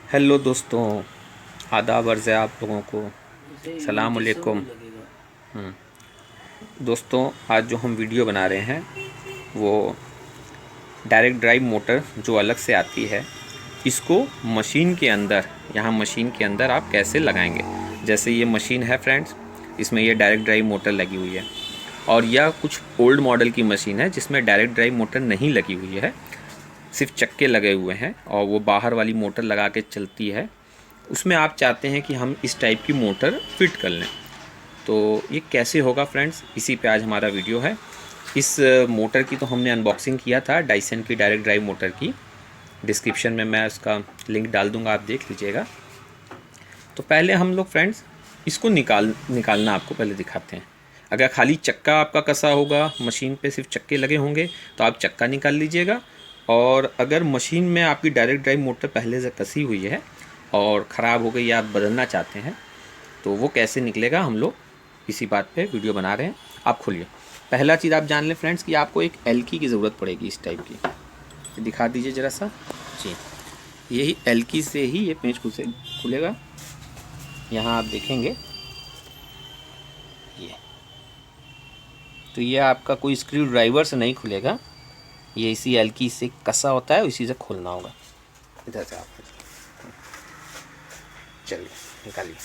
Hello दोस्तों, आदाब अर्ज़ है आप लोगों को। सलाम अलैकुम। दोस्तों, आज जो हम वीडियो बना रहे हैं वो डायरेक्ट ड्राइव मोटर जो अलग से आती है, इसको मशीन के अंदर, यहाँ मशीन के अंदर आप कैसे लगाएंगे। जैसे ये मशीन है फ्रेंड्स, इसमें ये डायरेक्ट ड्राइव मोटर लगी हुई है। और यह कुछ ओल्ड मॉडल की मशीन है जिसमें डायरेक्ट ड्राइव मोटर नहीं लगी हुई है, सिर्फ चक्के लगे हुए हैं और वो बाहर वाली मोटर लगा के चलती है। उसमें आप चाहते हैं कि हम इस टाइप की मोटर फिट कर लें, तो ये कैसे होगा फ्रेंड्स, इसी पे आज हमारा वीडियो है। इस मोटर की तो हमने अनबॉक्सिंग किया था, डाइसन की डायरेक्ट ड्राइव मोटर की। डिस्क्रिप्शन में मैं उसका लिंक डाल दूंगा, आप देख लीजिएगा। तो पहले हम लोग फ्रेंड्स इसको निकालना आपको पहले दिखाते हैं। अगर खाली चक्का आपका कसा होगा, मशीन पे सिर्फ चक्के लगे होंगे, तो आप चक्का निकाल लीजिएगा। और अगर मशीन में आपकी डायरेक्ट ड्राइव मोटर पहले से कसी हुई है और ख़राब हो गई या आप बदलना चाहते हैं, तो वो कैसे निकलेगा, हम लोग इसी बात पे वीडियो बना रहे हैं। आप खोलिए। पहला चीज़ आप जान लें फ्रेंड्स कि आपको एक एल्की की ज़रूरत पड़ेगी, इस टाइप की। दिखा दीजिए ज़रा सा जी। यही एल्की से ही ये पेंच खुलेगा। यहाँ आप देखेंगे ये, तो ये आपका कोई स्क्रू ड्राइवर से नहीं खुलेगा, ये इसी एल्की से कसा होता है, इसी से खोलना होगा। इधर से आप चलिए निकालिए।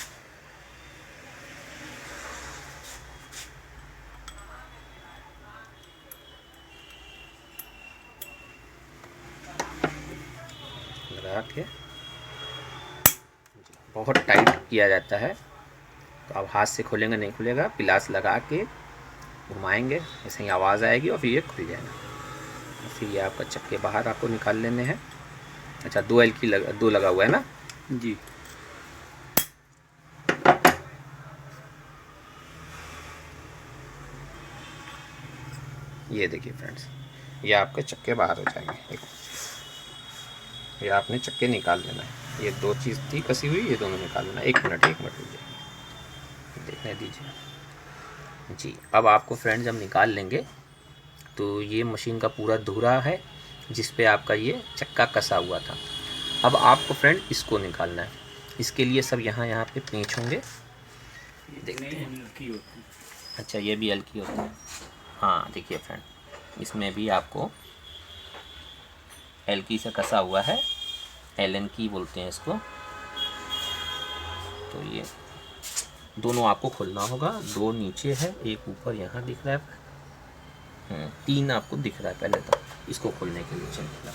लगा के बहुत टाइट किया जाता है, तो आप हाथ से खोलेंगे नहीं खुलेगा, पिलास लगा के घुमाएंगे, ऐसे ही आवाज़ आएगी और फिर ये खुल जाएगा। फिर ये आपका चक्के बाहर आपको निकाल लेने हैं। अच्छा, दो लगा हुआ है ना जी। ये देखिए फ्रेंड्स, ये आपके चक्के बाहर हो जाएंगे। ये आपने चक्के निकाल लेना है। ये दो चीज़ थी कसी हुई, ये दोनों निकाल लेना। एक मिनट रुकिए, देखने दीजिए जी। अब आपको फ्रेंड्स हम निकाल लेंगे, तो ये मशीन का पूरा धुरा है जिस पे आपका ये चक्का कसा हुआ था। अब आपको फ्रेंड इसको निकालना है। इसके लिए सब यहाँ पे पेंच होंगे, देखते हैं। अच्छा, ये भी हल्की होता है। हाँ देखिए फ्रेंड, इसमें भी आपको एल्की से कसा हुआ है, एलन की बोलते हैं इसको। तो ये दोनों आपको खोलना होगा। दो नीचे है, एक ऊपर यहाँ दिख रहा है, तीन आपको दिख रहा है पहले। तो इसको खोलने के लिए चलिए,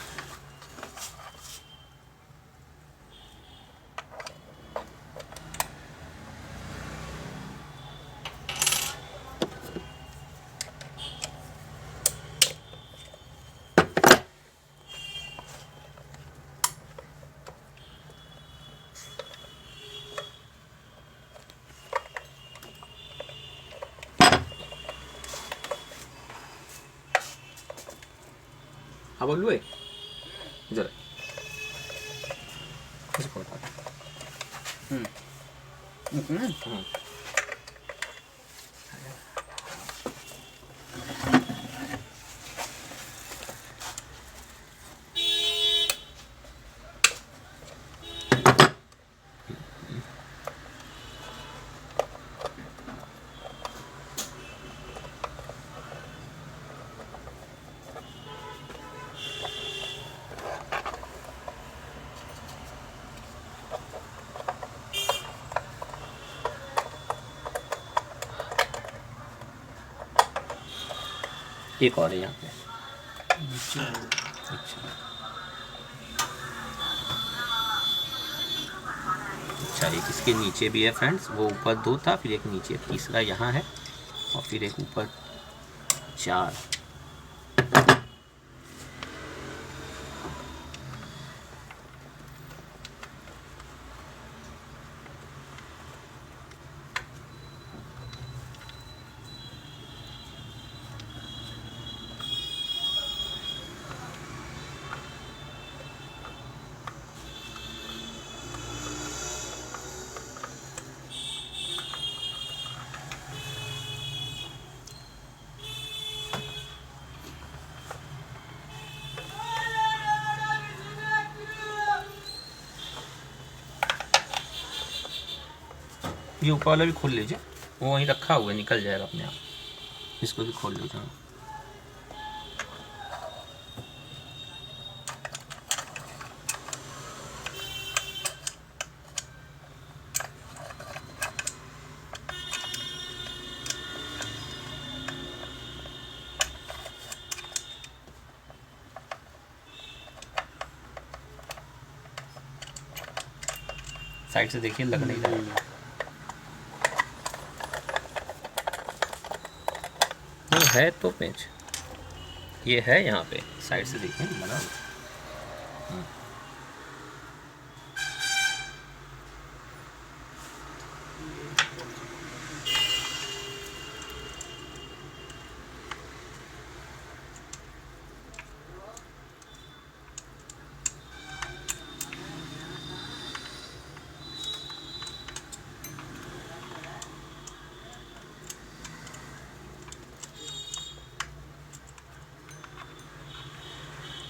हाँ बोलू है जरा इसको एक और है यहाँ पे। अच्छा, एक इसके नीचे भी है फ्रेंड्स, वो ऊपर दो था, फिर एक नीचे, तीसरा यहाँ है, और फिर एक ऊपर, चार। ये ऊपर वाला भी खोल लीजिए, वो वहीं रखा हुआ है, निकल जाएगा अपने आप। इसको भी खोल लीजिए। साइड से देखिए, लग नहीं रहा है तो पेंच ये है यहाँ पे, साइड से देखिए लगा।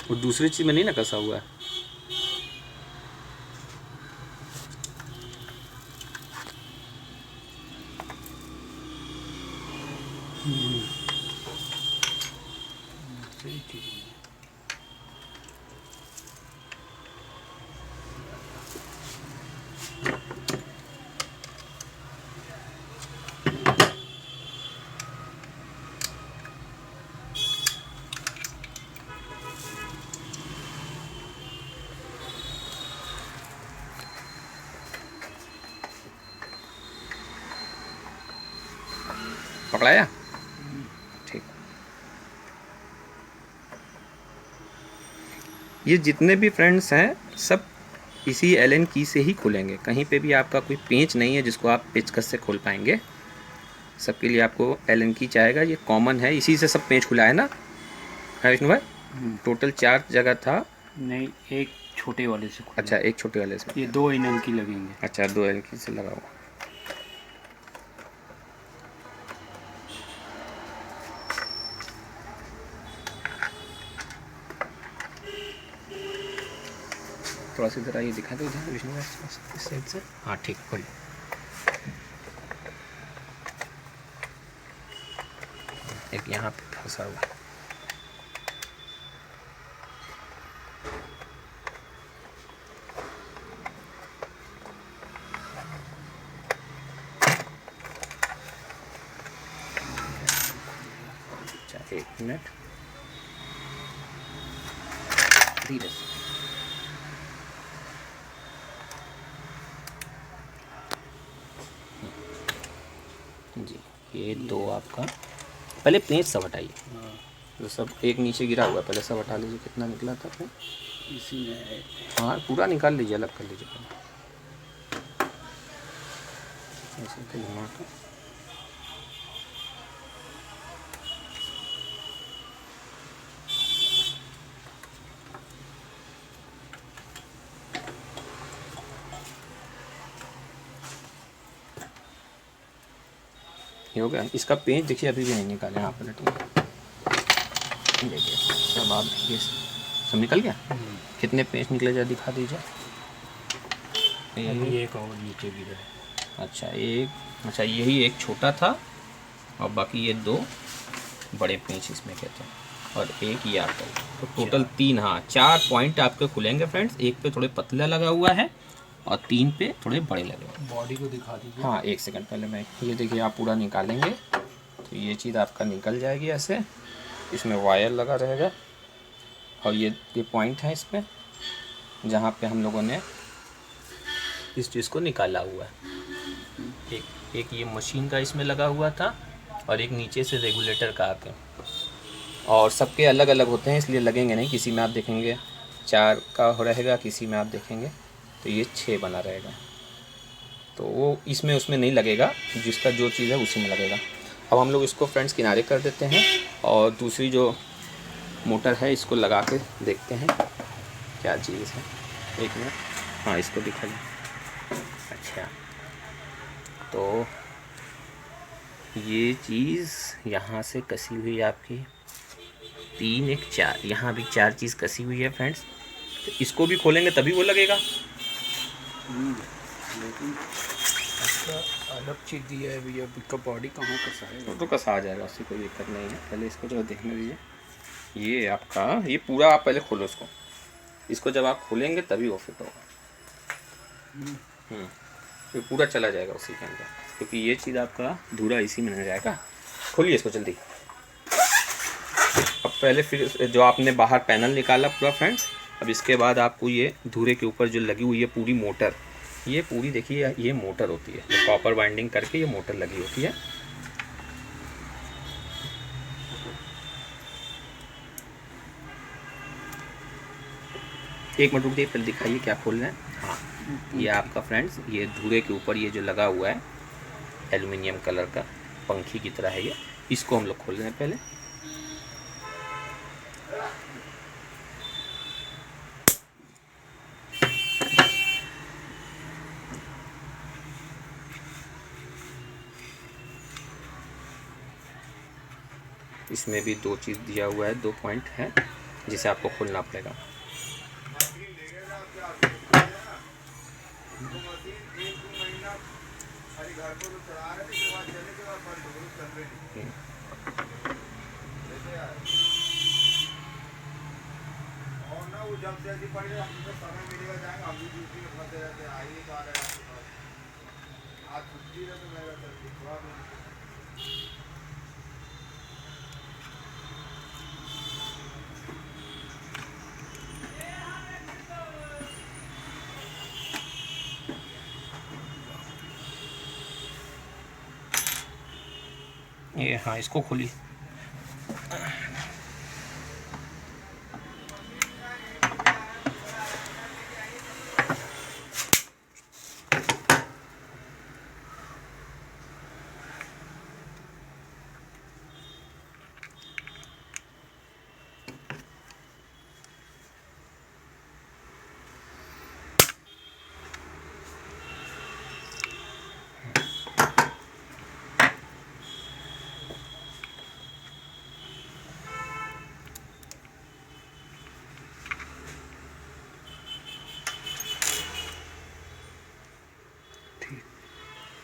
और दूसरी चीज़ में नहीं ना कसा हुआ है। पकड़ाया? ठीक। ये जितने भी फ्रेंड्स हैं सब इसी एलन की से ही खुलेंगे। कहीं पे भी आपका कोई पेंच नहीं है जिसको आप पेचकस से खोल पाएंगे। सबके लिए आपको एलन की चाहेगा, ये कॉमन है, इसी से सब पेंच खुला है ना विष्णु भाई? टोटल 4 जगह था। नहीं, एक छोटे वाले से खुला। अच्छा, एक छोटे वाले से। ये 2 एलन की लगेंगे। अच्छा, 2 एलन की से लगा हुआ। थोड़ा सा इधर आइए, दिखा दो इधर विष्णु भाई इस साइड से। हाँ ठीक, खोलिए। एक यहाँ पे फंसा हुआ। अच्छा, 1 मिनट धीरे से। जी, ये 2 आपका। पहले पेंच सब हटाइए, जो सब एक नीचे गिरा हुआ है पहले सब हटा लीजिए। कितना निकला था फिर इसी में? हाँ, पूरा निकाल लीजिए, अलग कर लीजिए पहले। ऐसे तो घुमा के ये हो गया। इसका पेंच देखिए अभी भी नहीं निकाले, यहाँ पर देखिए सब आप ये सब निकल गया। कितने पेंच निकले जरा दिखा दीजिए। एक और नीचे गिरा है। अच्छा, अच्छा यही एक छोटा था और बाकी ये 2 बड़े पेंच इसमें कहते हैं, और एक ये आपका। तो टोटल 3, हाँ 4 पॉइंट आपके खुलेंगे फ्रेंड्स। एक पे थोड़े पतला लगा हुआ है और 3 पे थोड़े बड़े लगे हुए हैं। बॉडी को दिखा दीजिए। हाँ, 1 सेकंड पहले मैं ये देखिए, आप पूरा निकालेंगे तो ये चीज़ आपका निकल जाएगी ऐसे। इसमें वायर लगा रहेगा और ये पॉइंट है इसमें जहाँ पे हम लोगों ने इस चीज़ को निकाला हुआ है। एक ये मशीन का इसमें लगा हुआ था और एक नीचे से रेगुलेटर का आके, और सबके अलग अलग होते हैं इसलिए लगेंगे नहीं। किसी में आप देखेंगे 4 का हो रहेगा, किसी में आप देखेंगे तो ये 6 बना रहेगा। तो वो इसमें उसमें नहीं लगेगा, जिसका जो चीज़ है उसी में लगेगा। अब हम लोग इसको फ्रेंड्स किनारे कर देते हैं और दूसरी जो मोटर है इसको लगा के देखते हैं क्या चीज़ है। 1 मिनट, हाँ इसको दिखाइए। अच्छा, तो ये चीज़ यहाँ से कसी हुई है आपकी 3, 1, 4, यहाँ भी 4 चीज़ कसी हुई है फ्रेंड्स। तो इसको भी खोलेंगे तभी वो लगेगा। आपका अलग चीज़ दिया है भैया, इसका बॉडी कहाँ कसा है? तो कसा आ जाएगा, उससे कोई दिक्कत नहीं है। पहले इसको जो देखने दीजिए, ये आपका ये पूरा आप पहले खोलो इसको जब आप खोलेंगे तभी वो फिट होगा। ये पूरा चला जाएगा उसी के अंदर, क्योंकि ये चीज़ आपका धूरा इसी में नहीं जाएगा। खोलिए इसको जल्दी। अब पहले फिर जो आपने बाहर पैनल निकाला पूरा फ्रेंड्स, अब इसके बाद आपको ये धूरे के ऊपर जो लगी हुई है पूरी मोटर, ये पूरी देखिए ये मोटर होती है, जो कॉपर बाइंडिंग करके ये मोटर लगी होती है। एक मिनट रुक जाइए, पहले दिखाइए क्या खोल रहे हैं। हाँ, ये आपका फ्रेंड्स ये धूरे के ऊपर ये जो लगा हुआ है एल्युमिनियम कलर का पंखी की तरह है ये, इसको हम लोग खोल रहे हैं पहले। इसमें भी दो चीज़ दिया हुआ है, 2 पॉइंट है जिसे आपको खोलना पड़ेगा। जब से ऐसी पड़ी हमको समय मिलेगा जाएंगे, हम भी ड्यूटी में फंसे रहते हैं। आइए तो आ रहे हैं आज छुट्टी है तो मैं ये हाँ इसको खोलिए।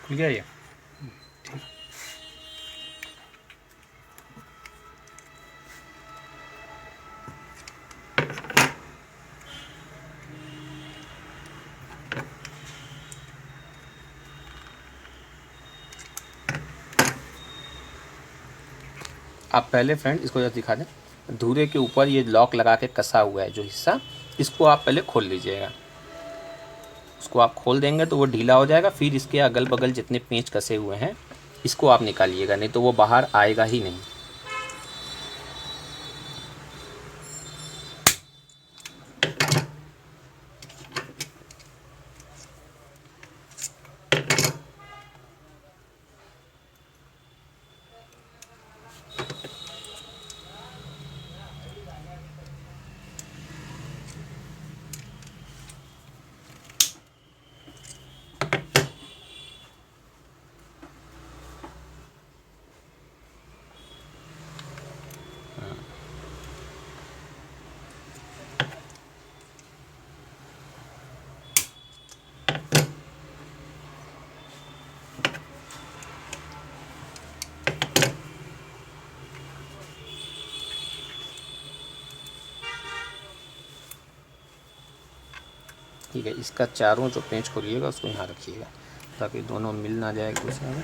खुल गया ये। ठीक, आप पहले फ्रेंड इसको जरा दिखा दें। धूरे के ऊपर ये लॉक लगा के कसा हुआ है जो हिस्सा, इसको आप पहले खोल लीजिएगा। उसको आप खोल देंगे तो वो ढीला हो जाएगा, फिर इसके अगल बगल जितने पेंच कसे हुए हैं इसको आप निकालिएगा, नहीं तो वो बाहर आएगा ही नहीं। ठीक है, इसका चारों जो पेंच खोलिएगा उसको यहाँ रखिएगा ताकि दोनों मिल ना जाए एक दूसरे में।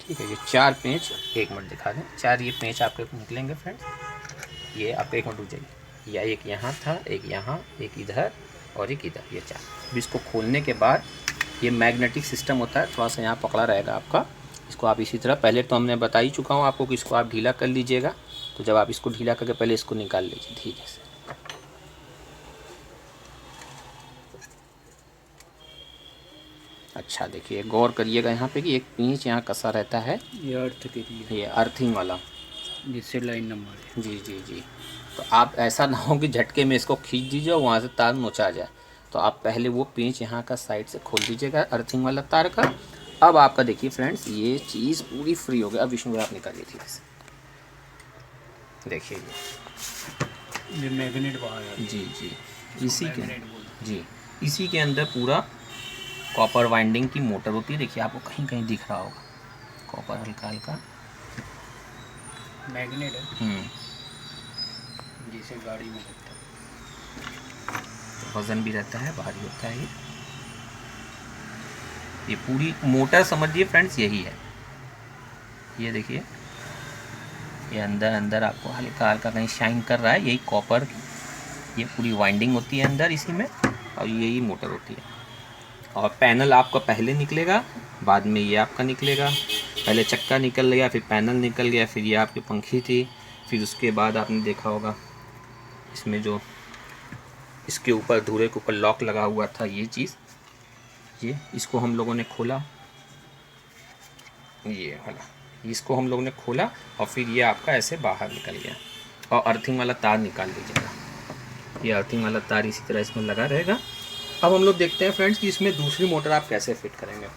ठीक है। ये 4 पेंच, 1 मिनट दिखा दें, 4 ये पेंच आपके निकलेंगे फ्रेंड्स। ये आपको 1 मिनट रुक जाइए, या एक यहाँ था, एक यहाँ, एक इधर और एक इधर, ये 4। अब इसको खोलने के बाद ये मैग्नेटिक सिस्टम होता है, थोड़ा सा यहाँ पकड़ा रहेगा आपका। इसको आप इसी तरह, पहले तो हमने बता ही चुका हूँ आपको कि इसको आप ढीला कर लीजिएगा। तो जब आप इसको ढीला करके पहले इसको निकाल लीजिए धीरे से। अच्छा देखिए, गौर करिएगा यहाँ पे कि एक पिंच यहाँ कसा रहता है, ये अर्थ के लिए, ये अर्थिंग वाला, जिससे लाइन न मारे। जी जी जी। तो आप ऐसा ना हो कि झटके में इसको खींच दीजिए और वहाँ से तार नोचा जाए। तो आप पहले वो पिंच यहाँ का साइड से खोल दीजिएगा अर्थिंग वाला तार का। अब आपका देखिए फ्रेंड्स, ये चीज़ पूरी फ्री हो गई। अब विष्णु भाई आप निकालिए धीरे से, देखिए ये मैग्नेट बाहर है। जी जी, इसी के अंदर पूरा कॉपर वाइंडिंग की मोटर होती है। देखिए आपको कहीं कहीं दिख रहा होगा कॉपर हल्का हल्का मैग्नेट है, जैसे गाड़ी में लगता है। तो वज़न भी रहता है, भारी होता है ये पूरी मोटर समझिए फ्रेंड्स, यही है। ये देखिए, ये अंदर अंदर आपको हल्का हल्का कहीं शाइन कर रहा है, यही कॉपर की ये पूरी वाइंडिंग होती है अंदर इसी में, और यही मोटर होती है। और पैनल आपका पहले निकलेगा, बाद में ये आपका निकलेगा। पहले चक्का निकल गया, फिर पैनल निकल गया, फिर ये आपकी पंखी थी, फिर उसके बाद आपने देखा होगा इसमें जो इसके ऊपर धुरे के ऊपर लॉक लगा हुआ था, ये चीज़, ये इसको हम लोगों ने खोला, ये वाला, इसको हम लोगों ने खोला और फिर ये आपका ऐसे बाहर निकल गया। और अर्थिंग वाला तार निकाल लीजिएगा, ये अर्थिंग वाला तार इसी तरह इसमें लगा रहेगा। अब हम लोग देखते हैं फ्रेंड्स कि इसमें दूसरी मोटर आप कैसे फिट करेंगे।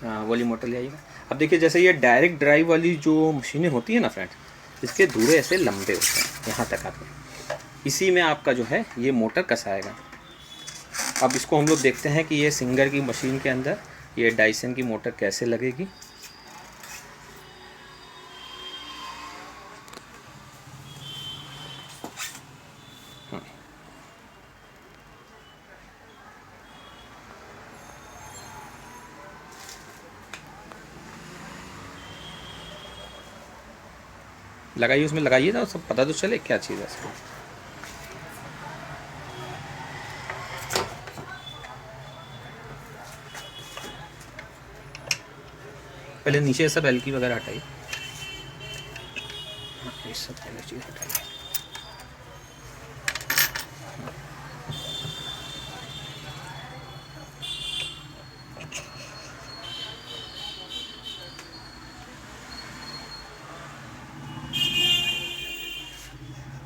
हाँ, वाली मोटर ले आइएगा। अब देखिए, जैसे ये डायरेक्ट ड्राइव वाली जो मशीनें होती है ना फ्रेंड्स, इसके धुरे ऐसे लंबे होते हैं, यहाँ तक आते हैं। इसी में आपका जो है ये मोटर कसाएगा। अब इसको हम लोग देखते हैं कि ये सिंगर की मशीन के अंदर ये डाइसन की मोटर कैसे लगेगी। लगाइए, उसमें लगाइए ना, सब पता तो चले क्या चीज़ है इसको। पहले नीचे सब एलकी वगैरह हटाइए, ये सब पहले चीज़ हटाइए।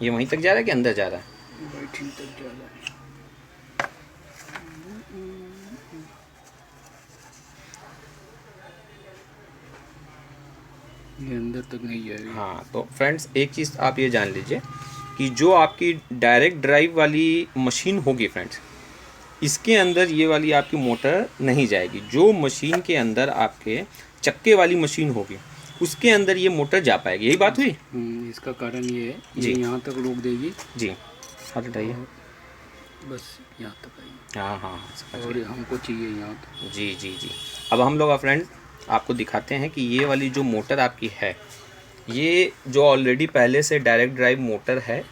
ये वहीं तक जा रहा है कि अंदर जा रहा है? बैठिंग तक जा रहा है। ये अंदर तक नहीं जाएगा। हाँ, तो फ्रेंड्स एक चीज़ आप ये जान लीजिए कि जो आपकी डायरेक्ट ड्राइव वाली मशीन होगी फ्रेंड्स, इसके अंदर ये वाली आपकी मोटर नहीं जाएगी। जो मशीन के अंदर आपके चक्के वाली मशीन होगी उसके अंदर ये मोटर जा पाएगी। यही बात हुई? इसका कारण ये है, जी, ये यहाँ तक रोक देगी। जी, हाथ हटाइए, बस यहाँ तक आएगी। हाँ हाँ हाँ, और हमको चाहिए यहाँ तक। जी जी जी। अब हम लोग फ्रेंड्स आपको दिखाते हैं कि ये वाली जो मोटर आपकी है, ये जो ऑलरेडी पहले से डायरेक्ट ड्राइव मोटर है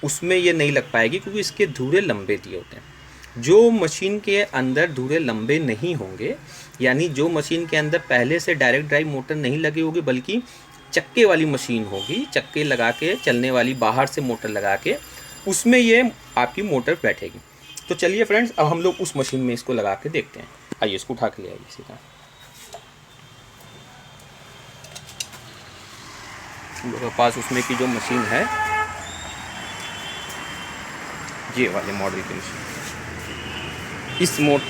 उसमें ये नहीं लग पाएगी, क्योंकि इसके धुरे लंबे दिए होते हैं। जो मशीन के अंदर धुरे लंबे नहीं होंगे, यानी जो मशीन के अंदर पहले से डायरेक्ट ड्राइव मोटर नहीं लगी होगी, बल्कि चक्के वाली मशीन होगी, चक्के लगा के चलने वाली, बाहर से मोटर लगा के, उसमें ये आपकी मोटर बैठेगी। तो चलिए फ्रेंड्स, अब हम लोग उस मशीन में इसको लगा के देखते हैं। आइए, इसको उठा के ले आइए सीधा। हम लोगों के पास उसमें की जो मशीन है, ये वाले मॉडल की मशीन,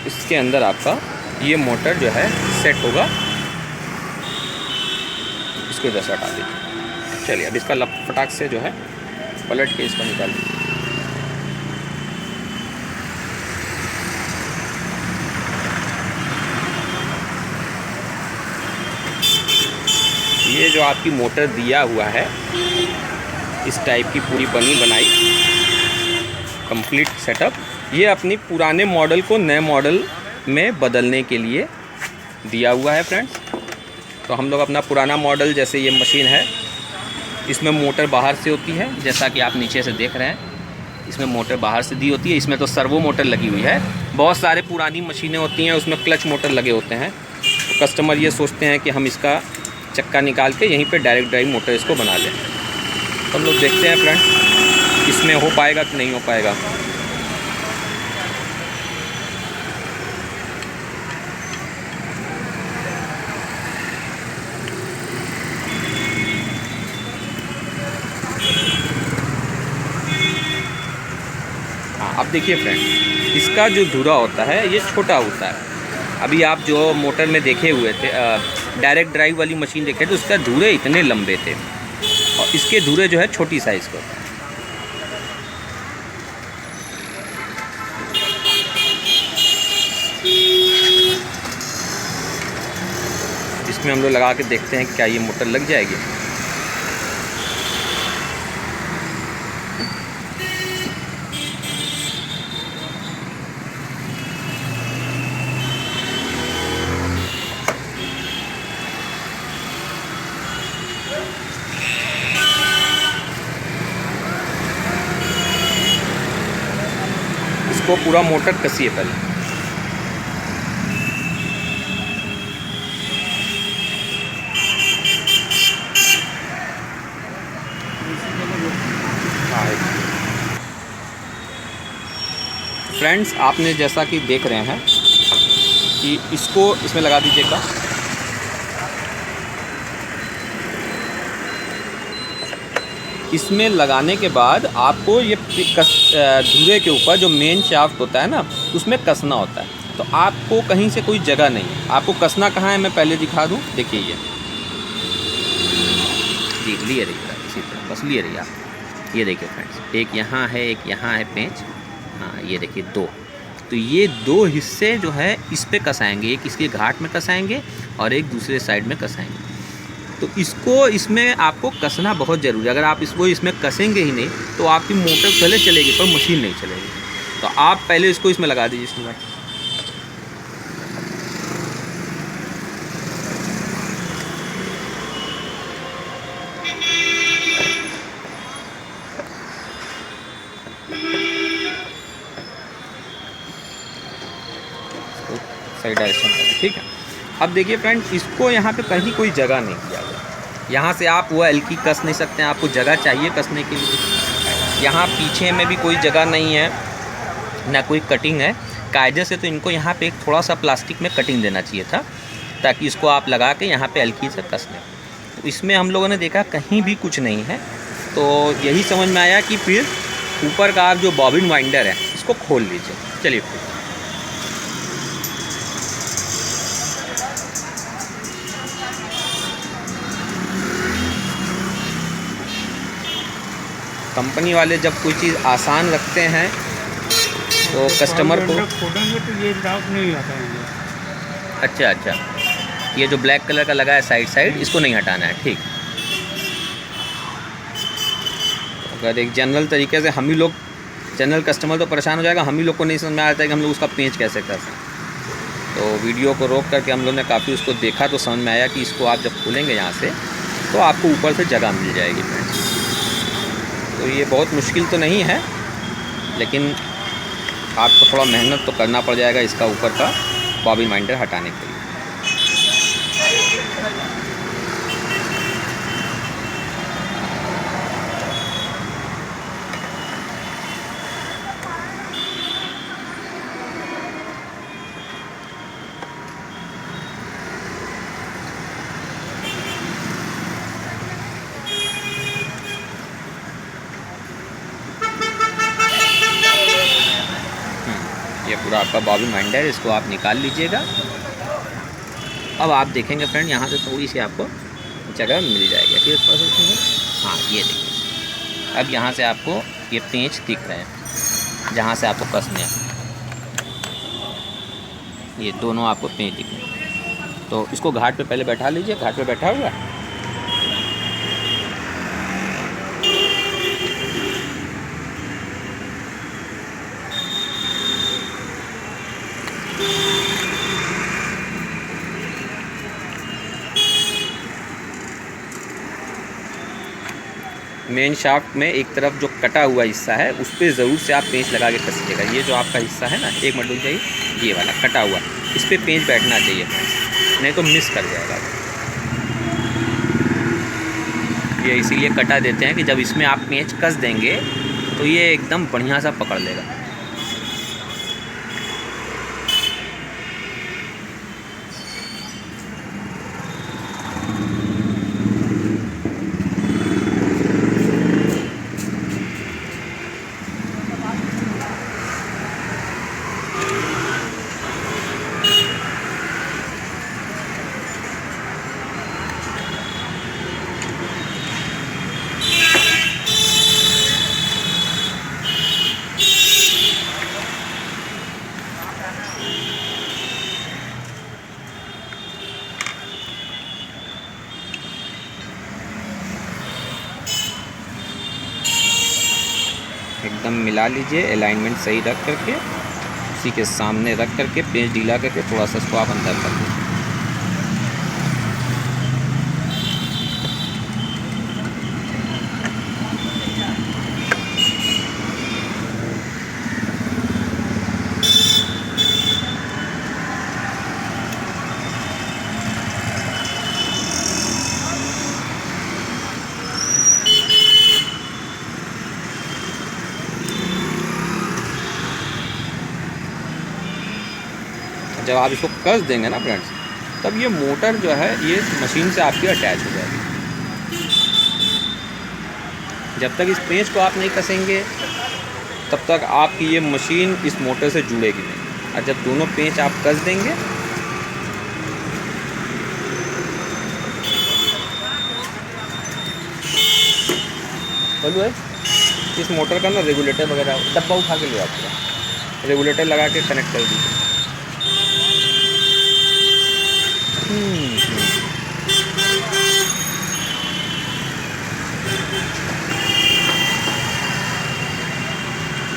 इसके अंदर आपका ये मोटर जो है सेट होगा। इसको इधर से हटा दीजिए। चलिए, अब इसका फटाक से जो है पलट के इसको निकाल दीजिए। ये जो आपकी मोटर दिया हुआ है, इस टाइप की पूरी बनी बनाई कंप्लीट सेटअप, ये अपनी पुराने मॉडल को नए मॉडल में बदलने के लिए दिया हुआ है फ्रेंड्स। तो हम लोग अपना पुराना मॉडल, जैसे ये मशीन है, इसमें मोटर बाहर से होती है, जैसा कि आप नीचे से देख रहे हैं, इसमें मोटर बाहर से दी होती है। इसमें तो सर्वो मोटर लगी हुई है। बहुत सारे पुरानी मशीनें होती हैं उसमें क्लच मोटर लगे होते हैं, तो कस्टमर ये सोचते हैं कि हम इसका चक्का निकाल के यहीं पे डायरेक्ट ड्राइव मोटर इसको बना लें। तो हम लोग देखते हैं फ्रेंड इसमें हो पाएगा कि नहीं हो पाएगा। अब देखिए फ्रेंड, इसका जो धुरा होता है ये छोटा होता है। अभी आप जो मोटर में देखे हुए थे, डायरेक्ट ड्राइव वाली मशीन देखे थे, उसका धुरे इतने लंबे थे और इसके धुरे जो है छोटी साइज़ के होते हैं। इसमें हम लोग लगा के देखते हैं क्या ये मोटर लग जाएगी। इसको पूरा मोटर कसिए पहले। फ्रेंड्स, आपने जैसा कि देख रहे हैं कि इसको इसमें लगा दीजिएगा। इसमें लगाने के बाद आपको ये धुरे के ऊपर जो मेन शाफ्ट होता है ना, उसमें कसना होता है। तो आपको कहीं से कोई जगह नहीं है, आपको कसना कहाँ है मैं पहले दिखा दूँ। देखिए ये जी लिए रहिए, इसी तरह बस लिए रहिए आप। ये देखिए फ्रेंड्स, एक यहाँ है, एक यहाँ है पेंच। हाँ ये देखिए दो। तो ये दो हिस्से जो है इस पे कसाएंगे, एक इसके घाट में कसाएंगे और एक दूसरे साइड में कसाएंगे। तो इसको इसमें आपको कसना बहुत ज़रूरी है। अगर आप इसको इसमें कसेंगे ही नहीं तो आपकी मोटर चले चलेगी पर मशीन नहीं चलेगी। तो आप पहले इसको इसमें लगा दीजिए इसमें। सही डायरेक्शन में, ठीक है। अब देखिए फ्रेंड, इसको यहाँ पे कहीं कोई जगह नहीं दिया गया। यहाँ से आप वो एल्की कस नहीं सकते हैं, आपको जगह चाहिए कसने के लिए। यहाँ पीछे में भी कोई जगह नहीं है, ना कोई कटिंग है। कायदे से तो इनको यहाँ पे एक थोड़ा सा प्लास्टिक में कटिंग देना चाहिए था, ताकि इसको आप लगा के यहाँ पे एल्की से कस लें। तो इसमें हम लोगों ने देखा कहीं भी कुछ नहीं है। तो यही समझ में आया कि फिर ऊपर का आप जो बॉबिन वाइंडर है इसको खोल लीजिए। चलिए फिर कंपनी वाले जब कोई चीज़ आसान रखते हैं तो कस्टमर को खोलेंगे तो ये डाउट नहीं आता है। अच्छा अच्छा, ये जो ब्लैक कलर का लगा है साइड इसको नहीं हटाना है, ठीक। अगर एक जनरल तरीके से हम ही लोग, जनरल कस्टमर तो परेशान हो जाएगा, हम ही लोग को नहीं समझ में आता है कि हम लोग उसका पेंच कैसे कर सकते। तो वीडियो को रोक करके हम लोग ने काफ़ी उसको देखा तो समझ में आया कि इसको आप जब खोलेंगे यहाँ से तो आपको ऊपर से जगह मिल जाएगी फ्रेंड्स। तो ये बहुत मुश्किल तो नहीं है, लेकिन आपको थोड़ा मेहनत तो करना पड़ जाएगा इसका ऊपर का बॉबिन वाइंडर हटाने के लिए। ये पूरा आपका बॉबिन वाइंडर है, इसको आप निकाल लीजिएगा। अब आप देखेंगे फ्रेंड, यहाँ से थोड़ी सी आपको जगह मिल जाएगी। फिर हाँ ये देखिए, अब यहाँ से आपको ये पेंच दिख रहे हैं जहाँ से आपको कसने हैं, ये दोनों आपको पेंच दिख रहे हैं। तो इसको घाट पे पहले बैठा लीजिए। घाट पे बैठा हुआ है, मेन शाफ्ट में एक तरफ जो कटा हुआ हिस्सा है उस पर ज़रूर से आप पेंच लगा के कसिएगा। ये जो आपका हिस्सा है ना, एक मिनट रुक जाइए, ये वाला कटा हुआ, इस पर पेंच बैठना चाहिए फ्रेंड्स, नहीं तो मिस कर जाएगा। ये इसीलिए कटा देते हैं कि जब इसमें आप पेंच कस देंगे तो ये एकदम बढ़िया सा पकड़ लेगा। एकदम मिला लीजिए, अलाइनमेंट सही रख करके, उसी के सामने रख करके पेंच ढीला करके थोड़ा सा इसको आप अंदर कर दीजिए। जब आप इसको कस देंगे ना फ्रेंड्स, तब ये मोटर जो है ये मशीन से आपकी अटैच हो जाएगी। जब तक इस पेंच को आप नहीं कसेंगे तब तक आपकी ये मशीन इस मोटर से जुड़ेगी नहीं, और जब दोनों पेंच आप कस देंगे बोलो है, इस मोटर का ना रेगुलेटर वगैरह डब्बा उठा के ले आपका रेगुलेटर लगा के कनेक्ट कर दीजिए।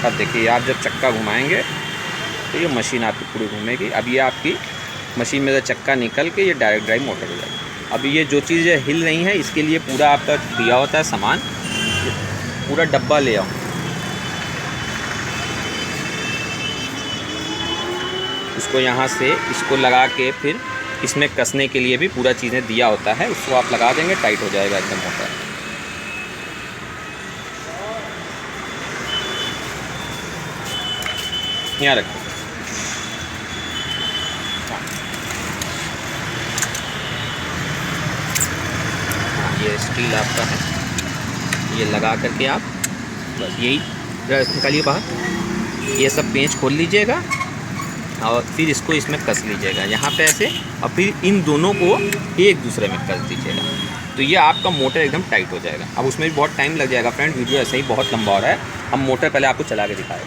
अब देखिए, आप जब चक्का घुमाएंगे तो ये मशीन आपकी पूरी घूमेगी। अब ये आपकी मशीन में से चक्का निकल के ये डायरेक्ट ड्राइव मोटर हो जाएगी। अब ये जो चीज़ें हिल रही हैं इसके लिए पूरा आपका दिया होता है सामान, पूरा डब्बा ले आओ। इसको यहाँ से इसको लगा के फिर इसमें कसने के लिए भी पूरा चीज़ें दिया होता है, उसको आप लगा देंगे, टाइट हो जाएगा एकदम मोटर। यहाँ रखो। हाँ, ये स्टील आपका है, ये लगा करके आप बस यही निकालिए बाहर। ये सब पेंच खोल लीजिएगा और फिर इसको इसमें कस लीजिएगा यहाँ पे ऐसे, और फिर इन दोनों को एक दूसरे में कस दीजिएगा, तो ये आपका मोटर एकदम टाइट हो जाएगा। अब उसमें भी बहुत टाइम लग जाएगा फ्रेंड, वीडियो ऐसे ही बहुत लंबा हो रहा है। हम मोटर पहले आपको चला के दिखाए।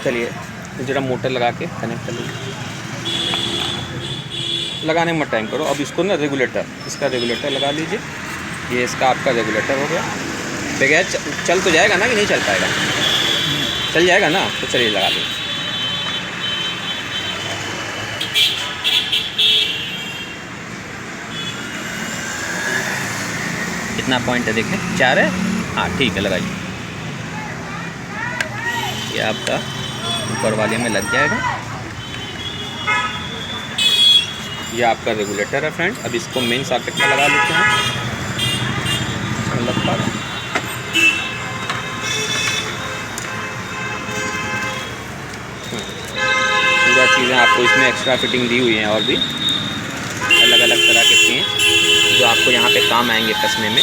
चलिए ज़रा मोटर लगा के कनेक्ट कर लीजिए, लगाने में टाइम करो। अब इसको ना रेगुलेटर, इसका रेगुलेटर लगा लीजिए। ये इसका आपका रेगुलेटर हो गया। बगैर चल तो जाएगा ना कि नहीं चल पाएगा? चल जाएगा ना, तो चलिए लगा दीजिए। कितना पॉइंट है देखें, 4 है। हाँ ठीक है, लगाइए। ये आपका ऊपर वाले में लग जाएगा। ये आपका रेगुलेटर है फ्रेंड। अब इसको मेन सॉकेट में लगा लेते हैं। लग पा रहा है। पूरा चीज़ें आपको इसमें एक्स्ट्रा फिटिंग दी हुई हैं, और भी अलग अलग तरह के पेंच जो आपको यहाँ पे काम आएंगे कसने में।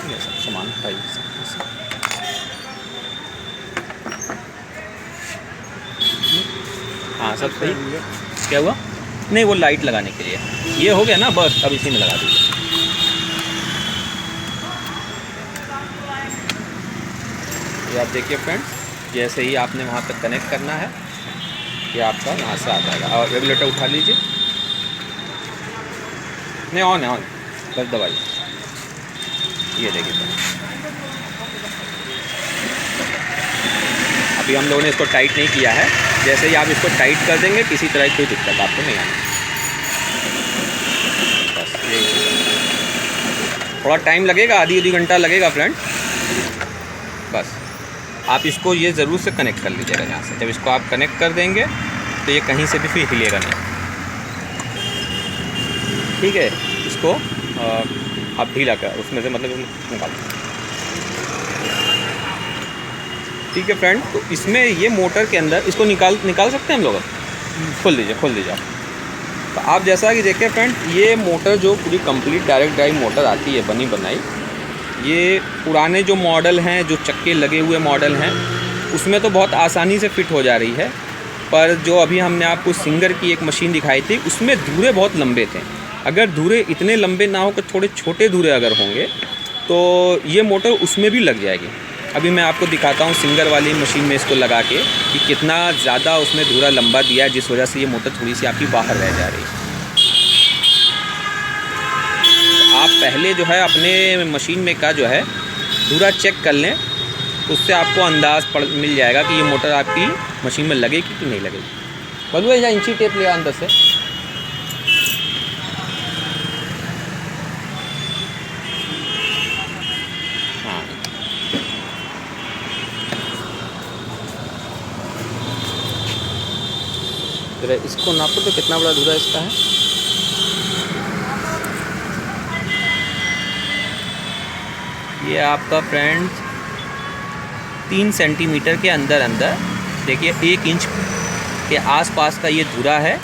ये सब सामान है। हाँ सब सही। क्या हुआ? नहीं, वो लाइट लगाने के लिए ये हो गया ना, बस अब इसी में लगा दीजिए। ये आप देखिए फ्रेंड्स, जैसे ही आपने वहाँ तक कनेक्ट करना है ये आपका वहाँ से आ जाएगा। और रेगुलेटर उठा लीजिए, नहीं ऑन है, ऑन बस दबाइए। ये देखिए अभी हम लोगों ने इसको टाइट नहीं किया है, जैसे ही आप इसको टाइट कर देंगे किसी तरह की कोई दिक्कत आपको नहीं आनी। बस थोड़ा टाइम लगेगा, आधी घंटा लगेगा फ्रेंड। बस आप इसको ये ज़रूर से कनेक्ट कर लीजिएगा यहाँ से। जब इसको आप कनेक्ट कर देंगे तो ये कहीं से भी फिर हिलेगा नहीं, ठीक है। इसको आप ढीला कर उसमें से मतलब निकाल, ठीक है फ्रेंड। तो इसमें ये मोटर के अंदर इसको निकाल सकते हैं हम लोग। खोल दीजिए आप। तो आप जैसा कि देखें फ्रेंड, ये मोटर जो पूरी कंप्लीट डायरेक्ट ड्राइव मोटर आती है बनी बनाई, ये पुराने जो मॉडल हैं, जो चक्के लगे हुए मॉडल हैं, उसमें तो बहुत आसानी से फिट हो जा रही है। पर जो अभी हमने आपको सिंगर की एक मशीन दिखाई थी, उसमें धुरे बहुत लंबे थे। अगर धुरे इतने लंबे ना हो कि थोड़े छोटे धुरे अगर होंगे तो ये मोटर उसमें भी लग जाएगी। अभी मैं आपको दिखाता हूँ सिंगर वाली मशीन में इसको लगा के कि कितना ज़्यादा उसमें धुरा लंबा दिया है, जिस वजह से ये मोटर थोड़ी सी आपकी बाहर रह जा रही है। तो आप पहले जो है अपने मशीन में का जो है धुरा चेक कर लें, उससे आपको अंदाज़ मिल जाएगा कि ये मोटर आपकी मशीन में लगेगी कि नहीं लगेगी। बोलूँ या इंची टेप ले अंदर से। हाँ जरा इसको नापो तो कितना बड़ा धुरा इसका है। ये आपका फ्रेंड 3 सेंटीमीटर के अंदर देखिए 1 इंच के आसपास का ये धुरा है,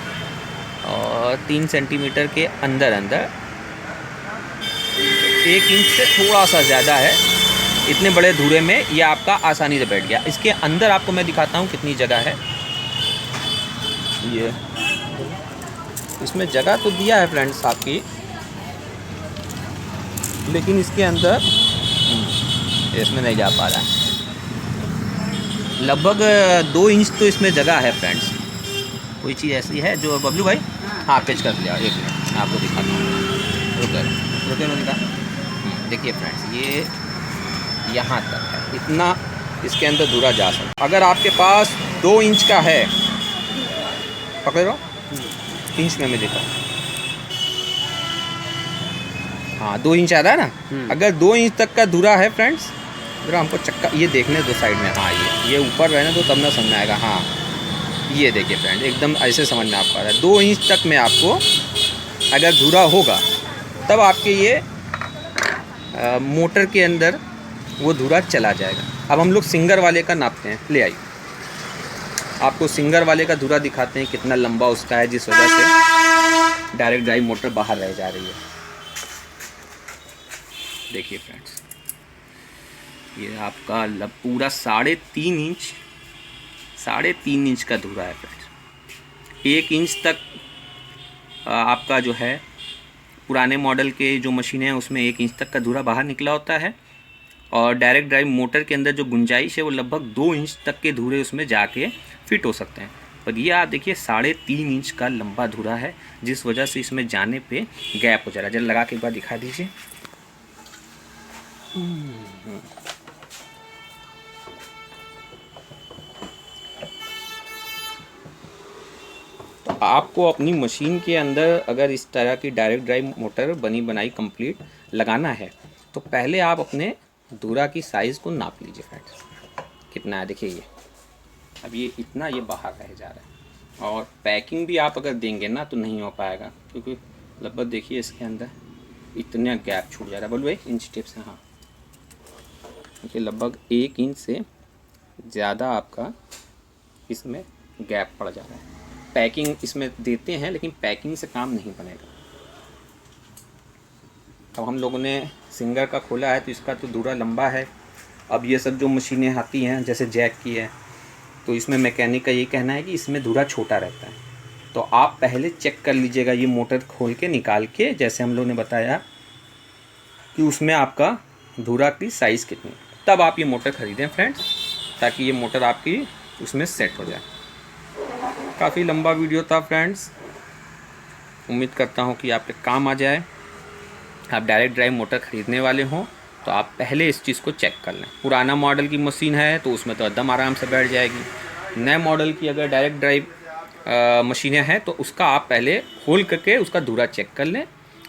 और 3 सेंटीमीटर के अंदर 1 इंच से थोड़ा सा ज़्यादा है। इतने बड़े धुरे में ये आपका आसानी से बैठ गया। इसके अंदर आपको मैं दिखाता हूँ कितनी जगह है। ये इसमें जगह तो दिया है फ्रेंड्स आपकी, लेकिन इसके अंदर इसमें नहीं जा पा रहा है। लगभग 2 इंच तो इसमें जगह है फ्रेंड्स। कोई चीज़ ऐसी है जो बबलू भाई, हाँ पेच कर लिया। 1 मिनट मैं आपको दिखाता हूँ, रुके दिखा। देखिए फ्रेंड्स, ये यहाँ तक है, इतना इसके अंदर धुरा जा सकता। अगर आपके पास 2 इंच का है, पकड़ो इंच में मैं देखा, हाँ 2 इंच आ रहा है ना। अगर 2 इंच तक का धुरा है फ्रेंड्स, जरा हमको चक्का ये देखने दो साइड में। हाँ ये ऊपर रहने दो, तब ना समझ में आएगा। हाँ ये देखिए फ्रेंड, एकदम ऐसे समझ में आप पा रहा है। 2 इंच तक में आपको अगर धुरा होगा तब आपके ये मोटर के अंदर वो धुरा चला जाएगा। अब हम लोग सिंगर वाले का नापते हैं। ले आइए, आपको सिंगर वाले का धुरा दिखाते हैं कितना लंबा उसका है, जिस वजह से डायरेक्ट ड्राइव मोटर बाहर रह जा रही है। देखिए फ्रेंड्स, ये आपका पूरा 3.5 इंच का धुरा है फ्रेंड्स। 1 इंच तक आपका जो है पुराने मॉडल के जो मशीनें हैं उसमें 1 इंच तक का धुरा बाहर निकला होता है, और डायरेक्ट ड्राइव मोटर के अंदर जो गुंजाइश है वो लगभग 2 इंच तक के धुरे उसमें जाके फिट हो सकते हैं। पर ये आप देखिए 3.5 इंच का लंबा धुरा है, जिस वजह से इसमें जाने पे गैप हो जा रहा है। जरा लगा के एक बार दिखा दीजिए। तो आपको अपनी मशीन के अंदर अगर इस तरह की डायरेक्ट ड्राइव मोटर बनी बनाई कंप्लीट लगाना है, तो पहले आप अपने धुरा की साइज़ को नाप लीजिए फ्रेंड्स, कितना है। देखिए ये अब ये इतना ये बाहर रह जा रहा है, और पैकिंग भी आप अगर देंगे ना तो नहीं हो पाएगा, क्योंकि लगभग देखिए इसके अंदर इतना गैप छूट जा रहा है। बोलो भाई इंच टेप से, हाँ देखिए लगभग 1 इंच से ज़्यादा आपका इसमें गैप पड़ जा रहा है। पैकिंग इसमें देते हैं, लेकिन पैकिंग से काम नहीं बनेगा। अब हम लोगों ने सिंगर का खोला है तो इसका तो धुरा लंबा है। अब ये सब जो मशीनें आती हैं जैसे जैक की है, तो इसमें मैकेनिक का ये कहना है कि इसमें धुरा छोटा रहता है। तो आप पहले चेक कर लीजिएगा ये मोटर खोल के निकाल के, जैसे हम लोगों ने बताया कि उसमें आपका धुरा की साइज़ कितनी, तब आप ये मोटर ख़रीदें फ्रेंड्स। ताकि ये मोटर आपकी उसमें सेट हो जाए। काफ़ी लंबा वीडियो था फ्रेंड्स, उम्मीद करता हूँ कि आपके काम आ जाए। आप डायरेक्ट ड्राइव मोटर ख़रीदने वाले हों तो आप पहले इस चीज़ को चेक कर लें। पुराना मॉडल की मशीन है तो उसमें तो एकदम आराम से बैठ जाएगी। नए मॉडल की अगर डायरेक्ट ड्राइव मशीनें हैं तो उसका आप पहले खोल करके उसका धुरा चेक कर लें।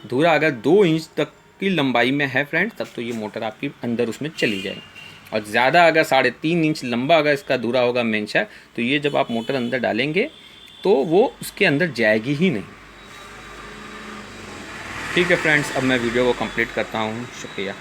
धुरा अगर 2 इंच तक की लंबाई में है फ्रेंड्स, तब तो ये मोटर आपकी अंदर उसमें चली जाएगी। और ज़्यादा अगर 3.5 इंच लंबा अगर इसका धुरा होगा मेन शाफ्ट, तो ये जब आप मोटर अंदर डालेंगे तो वो उसके अंदर जाएगी ही नहीं। ठीक है फ्रेंड्स, अब मैं वीडियो को कंप्लीट करता हूँ। शुक्रिया।